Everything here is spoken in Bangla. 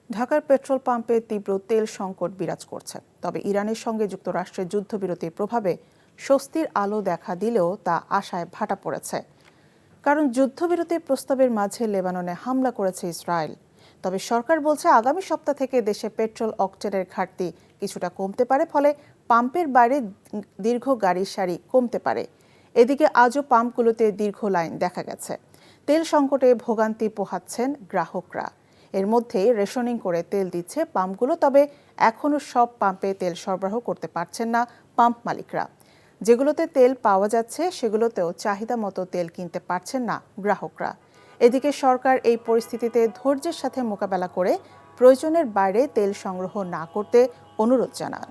ঢাকার পেট্রোল পাম্পে তীব্র তেল সংকট বিরাজ করছে। তবে ইরানের সঙ্গে যুক্তরাষ্ট্রের যুদ্ধবিরতির প্রভাবে স্বস্তির আলো দেখা দিলেও তা আশায় ভাটা পড়েছে। কারণ যুদ্ধবিরতির প্রস্তাবের মাঝে লেবাননে হামলা করেছে ইসরায়েল। তবে সরকার বলছে আগামী সপ্তাহ থেকে দেশে পেট্রোল অকটেনের ঘাটতি কিছুটা কমতে পারে, ফলে পাম্পের বাইরে দীর্ঘ গাড়ির সারি কমতে পারে। এদিকে আজও পাম্পগুলোতে দীর্ঘ লাইন দেখা গেছে। তেল সংকটে ভোগান্তি পোহাচ্ছেন গ্রাহকরা। এর মধ্যেই রেশনিং করে তেল দিচ্ছে পাম্পগুলো, তবে এখনও সব পাম্পে তেল সরবরাহ করতে পারছেন না পাম্প মালিকরা। যেগুলোতে তেল পাওয়া যাচ্ছে সেগুলোতেও চাহিদা মতো তেল কিনতে পারছেন না গ্রাহকরা। এদিকে সরকার এই পরিস্থিতিতে ধৈর্যের সাথে মোকাবেলা করে প্রয়োজনের বাইরে তেল সংগ্রহ না করতে অনুরোধ জানান।